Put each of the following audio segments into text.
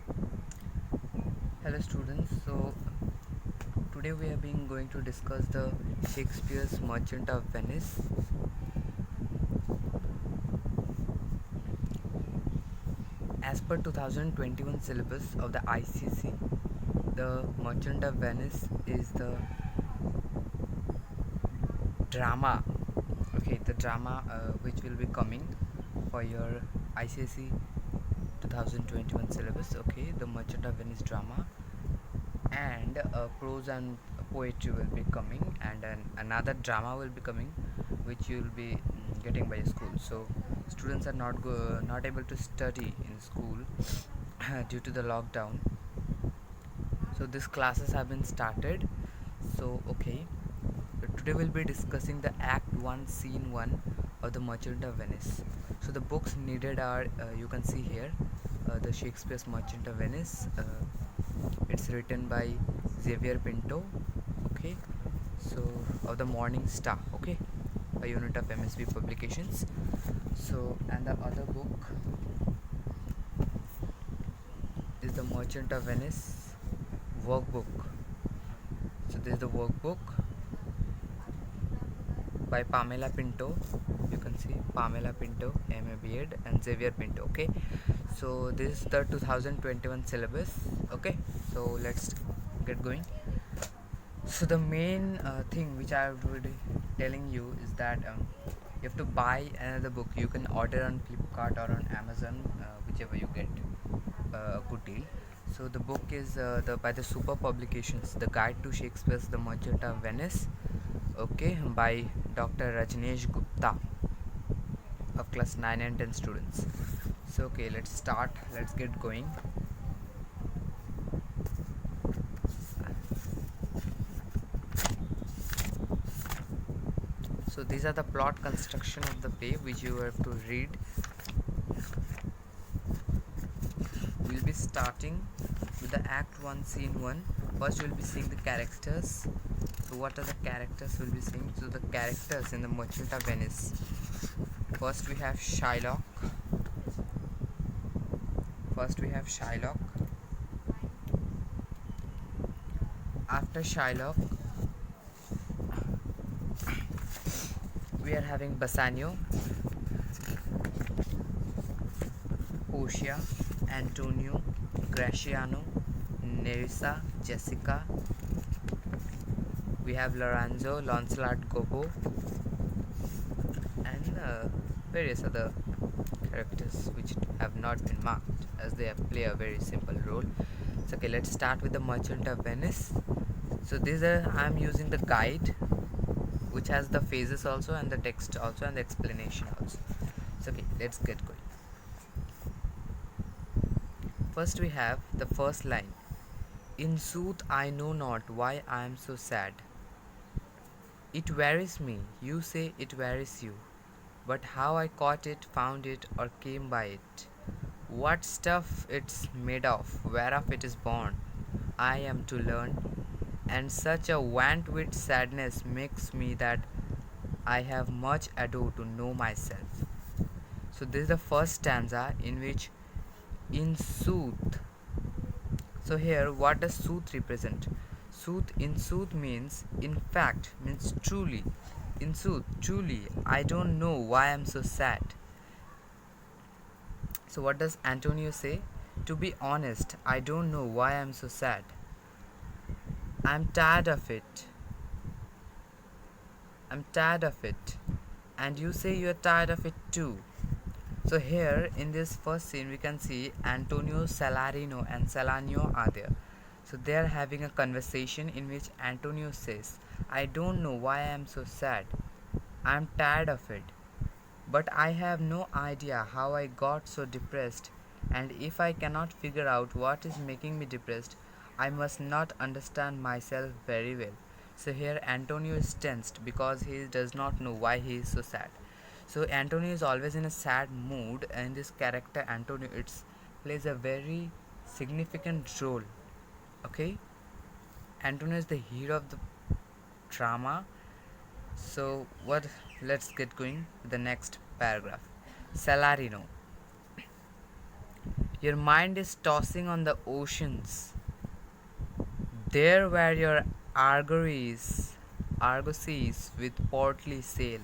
Hello students, so today we have been going to discuss the Shakespeare's Merchant of Venice. As per 2021 syllabus of the ICSE, the Merchant of Venice is the drama, the drama which will be coming for your ICSE 2021 syllabus, the Merchant of Venice drama, and prose and poetry will be coming, and another drama will be coming which you will be getting by school. So students are not able to study in school due to the lockdown, so these classes have been started. So today we'll be discussing the act 1 scene 1 of the Merchant of Venice. So the books needed are, you can see here, the Shakespeare's Merchant of Venice. It's written by Xavier Pinto, so of the Morning Star, a unit of MSB Publications. So, and the other book is the Merchant of Venice workbook. So this is the workbook by Pamela Pinto. You can see Pamela Pinto, MA B.Ed, and Xavier Pinto. So this is the 2021 syllabus. So let's get going. So the main thing which I would be telling you is that you have to buy another book. You can order on Flipkart or on Amazon, whichever you get a good deal. So the book is by the Super Publications, The Guide to Shakespeare's The Merchant of Venice, by Dr. Rajneesh Gupta of class 9 and 10 students. So let's start, let's get going. So these are the plot construction of the play which you have to read. We'll be starting with the act 1 scene 1. First we'll be seeing the characters. So what are the characters we'll be seeing? So the characters in the Merchant of Venice. First we have Shylock. After Shylock, we are having Bassanio, Portia, Antonio, Graciano, Nerissa, Jessica. We have Lorenzo, Lancelot, Gobbo, and various other characters which have not been marked, as they play a very simple role. So let's start with the Merchant of Venice. So these are, I am using the guide which has the phases also, and the text also, and the explanation also. So let's get going. First we have the first line. In sooth I know not why I am so sad. It wearies me, you say it wearies you, but how I caught it, found it, or came by it, what stuff it's made of, whereof it is born, I am to learn, and such a want with sadness makes me that I have much ado to know myself. So this is the first stanza, in which in sooth. So here what does sooth represent? Sooth, in sooth means in fact, means truly. In sooth, truly, I don't know why I'm so sad. So what does Antonio say? To be honest, I don't know why I'm so sad. I'm tired of it. And you say you're tired of it too. So here in this first scene we can see Antonio, Salarino, and Salanio are there. So they are having a conversation in which Antonio says, I don't know why I am so sad. I'm tired of it. But I have no idea how I got so depressed, and if I cannot figure out what is making me depressed, I must not understand myself very well. So here Antonio is tensed because he does not know why he is so sad. So Antonio is always in a sad mood, and this character Antonio, it plays a very significant role. Antonio is the hero of the drama. So let's get going with the next paragraph. Salarino. Your mind is tossing on the oceans. There were your argosies with portly sail,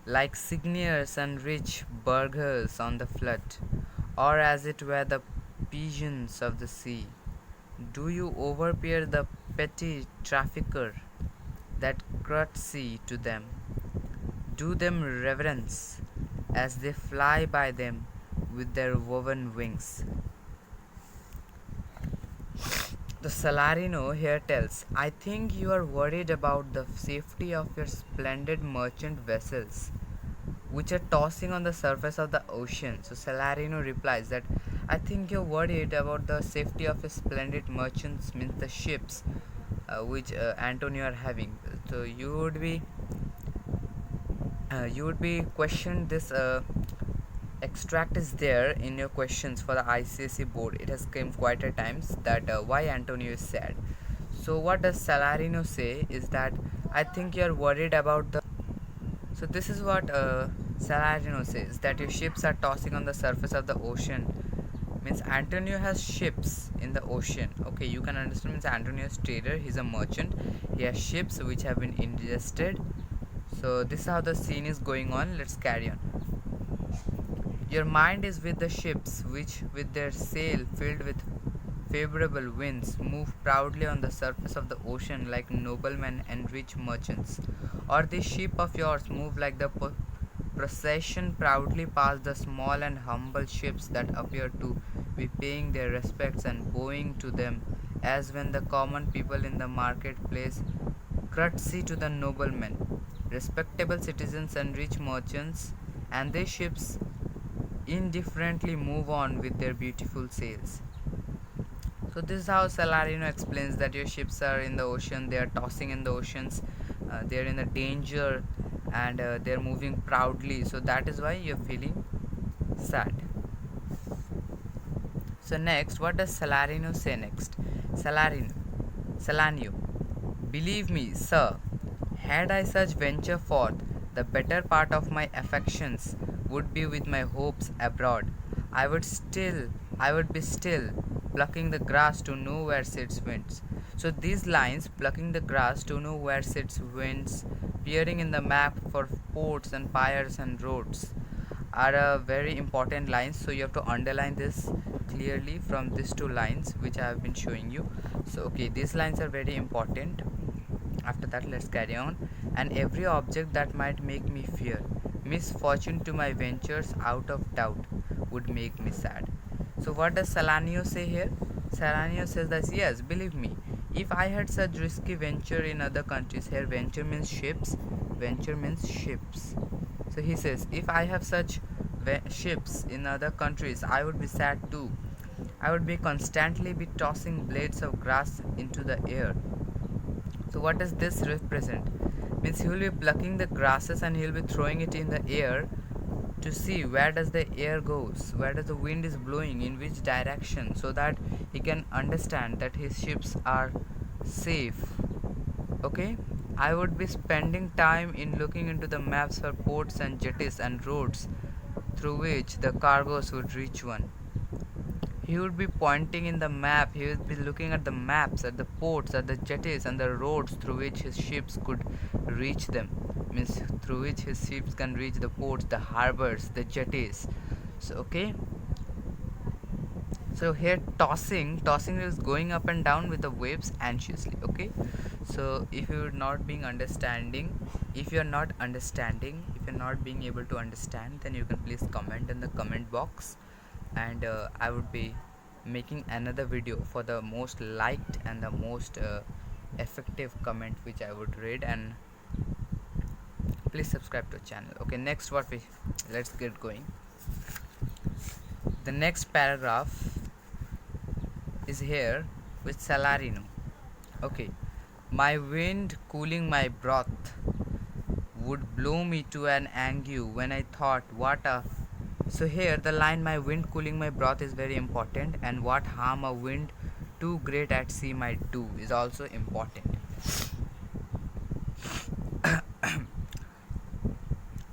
like signiers and rich burghers on the flood, or as it were the pigeons of the sea. Do you overpeer the petty trafficker that courtesy to them? Do them reverence as they fly by them with their woven wings. The Salarino here tells, I think you are worried about the safety of your splendid merchant vessels, which are tossing on the surface of the ocean. So Salarino replies that, I think you're worried about the safety of your splendid merchants, means the ships which Antonio are having. So you would be questioned this extract is there in your questions for the ICSE board. It has come quite a times that why Antonio is sad. So what does Salarino say is that I think you are worried about the. So this is what Salarino says, that your ships are tossing on the surface of the ocean. Means Antonio has ships in the ocean. Okay, you can understand. Means Antonio is trader. He's a merchant. He has ships which have been ingested. So this is how the scene is going on. Let's carry on. Your mind is with the ships which, with their sail filled with favorable winds, move proudly on the surface of the ocean like noblemen and rich merchants. Or this ship of yours move like the procession proudly past the small and humble ships that appear to be paying their respects and bowing to them, as when the common people in the marketplace courtesy to the noblemen, respectable citizens and rich merchants, and their ships indifferently move on with their beautiful sails. So this is how Salarino explains that your ships are in the ocean, they are tossing in the oceans, they are in a danger, and they are moving proudly. So that is why you are feeling sad. So next, what does Salarino say next? Salanio, believe me, sir, had I such venture forth, the better part of my affections would be with my hopes abroad. I would be still, plucking the grass to know where sits winds. So these lines, plucking the grass to know where sits winds, peering in the map for ports and piers and roads, are a very important lines. So you have to underline this clearly from these two lines which I have been showing you. So okay, these lines are very important. After that, let's carry on. And every object that might make me fear, misfortune to my ventures out of doubt, would make me sad. So what does Salanio say here? Salanio says that yes, believe me, if I had such risky venture in other countries, here venture means ships, so he says, if I have such ships in other countries, I would be sad too. I would be constantly be tossing blades of grass into the air. So what does this represent? Means he will be plucking the grasses and he will be throwing it in the air to see where does the air goes, where does the wind is blowing, in which direction, so that he can understand that his ships are safe. Okay, I would be spending time in looking into the maps for ports and jetties and roads through which the cargoes would reach one. He would be pointing in the map, he would be looking at the maps, at the ports, at the jetties and the roads through which his ships could reach them. Means through which his ships can reach the ports, the harbors, the jetties. So okay. So here tossing is going up and down with the waves anxiously. Okay. So if you are not being if you are not being able to understand, then you can please comment in the comment box, and I would be making another video for the most liked and the most effective comment which I would read, and please subscribe to the channel. Okay, next let's get going. The next paragraph is here with Salarino. Okay, my wind cooling my broth would blow me to an ague when I thought what a. So here the line my wind cooling my broth is very important, and what harm a wind too great at sea might do is also important.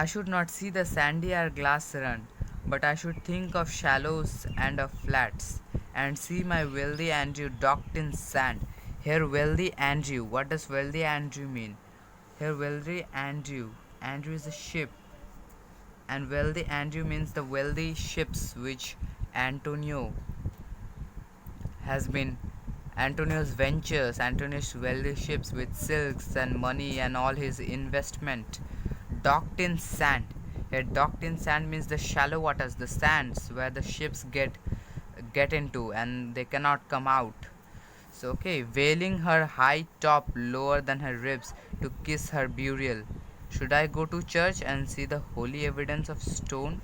I should not see the sandy hour glass run, But I should think of shallows and of flats, and see my wealthy Andrew docked in sand. Here, wealthy Andrew. What does wealthy Andrew mean? Here, wealthy Andrew. Andrew is a ship, and wealthy Andrew means the wealthy ships which Antonio has been. Antonio's ventures, Antonio's wealthy ships with silks and money and all his investment, docked in sand. Here, docked in sand means the shallow waters, the sands where the ships get into and they cannot come out. So okay, veiling her high top lower than her ribs to kiss her burial. Should I go to church and see the holy evidence of stone?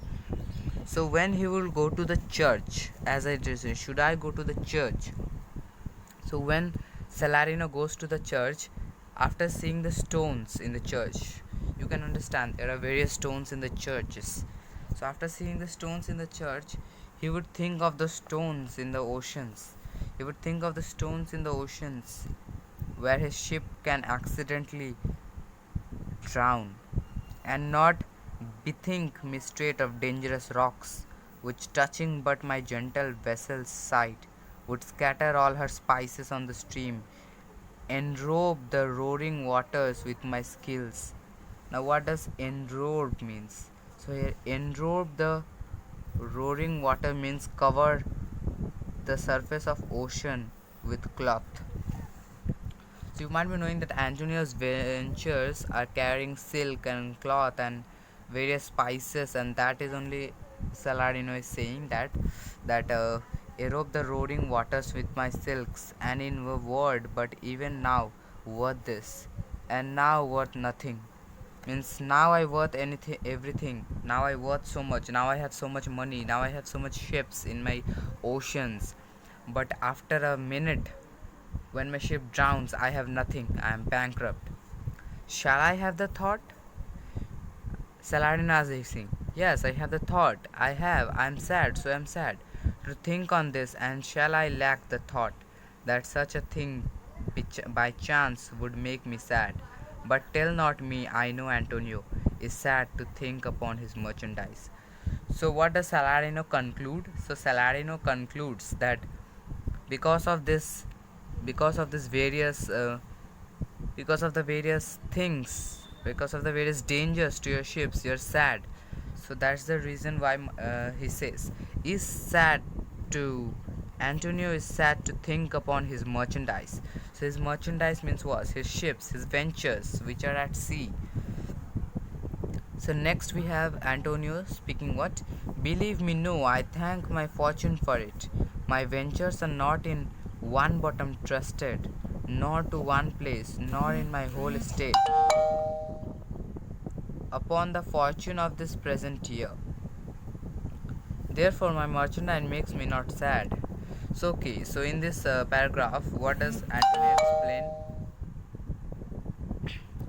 So when he will go to the church, as I just said, should I go to the church? So when Salarino goes to the church, after seeing the stones in the church, you can understand there are various stones in the churches. So after seeing the stones in the church, he would think of the stones in the oceans. He would think of the stones in the oceans where his ship can accidentally drown, and not bethink me straight of dangerous rocks, which touching but my gentle vessel's side, would scatter all her spices on the stream, enrobe the roaring waters with my skills. Now what does enrobe means? So here enrobe the roaring water means cover the surface of ocean with cloth. So you might be knowing that Antonio's ventures are carrying silk and cloth and various spices, and that is only Salarino is saying that erobe the roaring waters with my silks, and in a word, but even now worth this, and now worth nothing. Means now I worth anything, everything. Now I worth so much. Now I have so much money. Now I have so much ships in my oceans. But after a minute, when my ship drowns, I have nothing. I am bankrupt. Shall I have the thought? Saladin is saying, yes, I have the thought. I have. I am sad, so I am sad. To think on this, and shall I lack the thought that such a thing by chance would make me sad? But tell not me, I know Antonio is sad to think upon his merchandise. So what does Salarino conclude? So Salarino concludes that because of this because of this various because of the various things, because of the various dangers to your ships, you're sad. So that's the reason why he says is sad to Antonio is sad to think upon his merchandise. So his merchandise means what? His ships, his ventures which are at sea. So next we have Antonio speaking what? Believe me, no, I thank my fortune for it. My ventures are not in one bottom trusted, nor to one place, nor in my whole estate, upon the fortune of this present year. Therefore my merchandise makes me not sad. So okay, so in this paragraph, what does Antonio explain?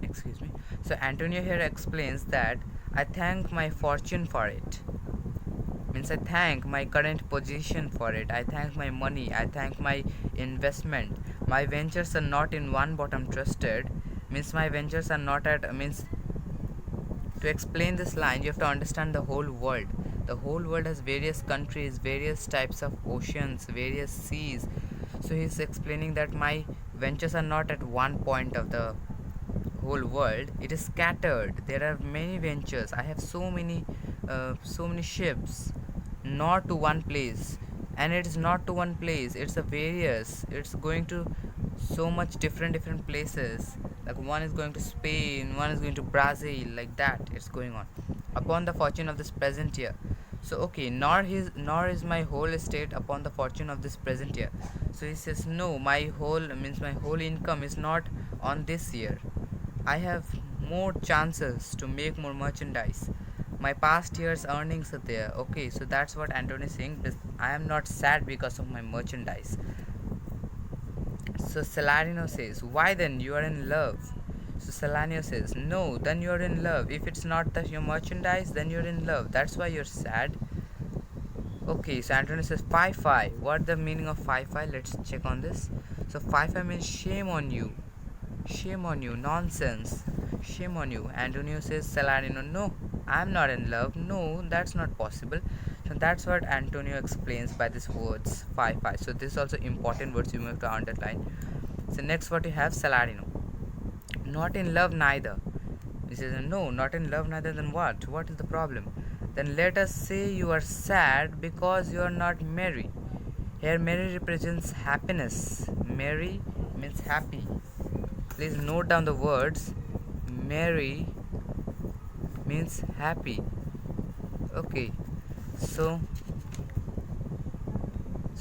Excuse me. So Antonio here explains that I thank my fortune for it. Means I thank my current position for it. I thank my money. I thank my investment. My ventures are not in one bottom trusted. Means my ventures are not at means to explain this line you have to understand the whole world. The whole world has various countries, various types of oceans, various seas. So he's explaining that my ventures are not at one point of the whole world. It is scattered. There are many ventures. I have so many ships, not to one place. And it is not to one place, it's a various, it's going to so much different places. Like one is going to Spain, one is going to Brazil, like that it's going on upon the fortune of this present year. So okay, nor is my whole estate upon the fortune of this present year. So he says no, my whole income is not on this year. I have more chances to make more merchandise. My past year's earnings are there. Okay, so that's what Antonio is saying. I am not sad because of my merchandise. So Salarino says, why then? You are in love. So Salarino says, no, then you are in love. If it's not that your merchandise, then you're in love. That's why you're sad. Okay, so Antonio says, fi. What the meaning of fi? Let's check on this. So fi means shame on you. Shame on you, nonsense. Shame on you. Antonio says, Salarino, no, I'm not in love. No, that's not possible. So that's what Antonio explains by these words 5 5. So this is also important words you have to underline. So next what you have Salarino. Not in love neither. He says no, not in love neither. Then what? What is the problem? Then let us say you are sad because you are not merry. Here merry represents happiness. Merry means happy. Please note down the words. Merry means happy. Okay. So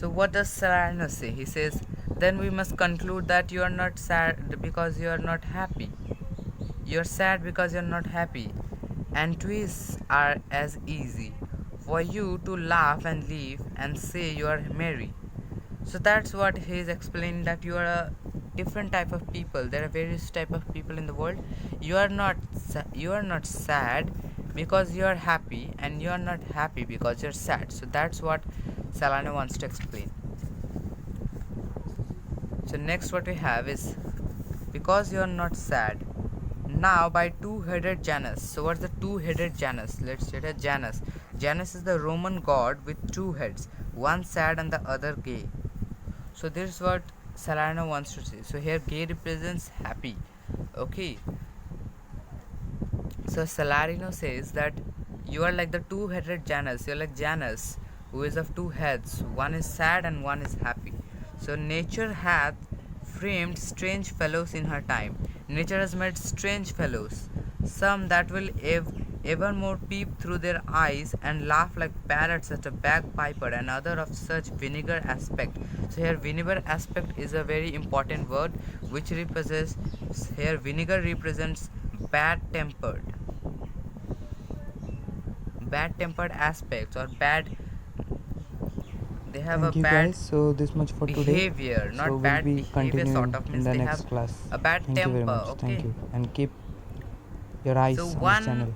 what does Salarino say? He says, then we must conclude that you are not sad because you are not happy. You are sad because you are not happy. And twists are as easy for you to laugh and leave and say you are merry. So that's what he is explaining, that you are a different type of people. There are various type of people in the world. You are not sad because you are happy, and you are not happy because you are sad. So that's what Salarino wants to explain. So next what we have is because you are not sad. Now by two-headed Janus. So what's the two-headed Janus? Let's check it. Janus. Janus is the Roman god with two heads, one sad and the other gay. So this is what Salarino wants to say. So here gay represents happy. Okay. So Salarino says that you are like the two-headed Janus. You're like Janus, who is of two heads. One is sad and one is happy. So nature hath framed strange fellows in her time. Nature has made strange fellows, some that will evermore peep through their eyes and laugh like parrots at a bagpiper, and other of such vinegar aspect. So here vinegar aspect is a very important word, which represents, here vinegar represents bad tempered aspects, or bad, they have Thank a you bad guys. So this much for behavior, today. not So bad we'll be behavior, continuing sort of in means the they next have class. a bad Thank temper. you very much. Okay. Thank you, and keep your eyes So on this one channel.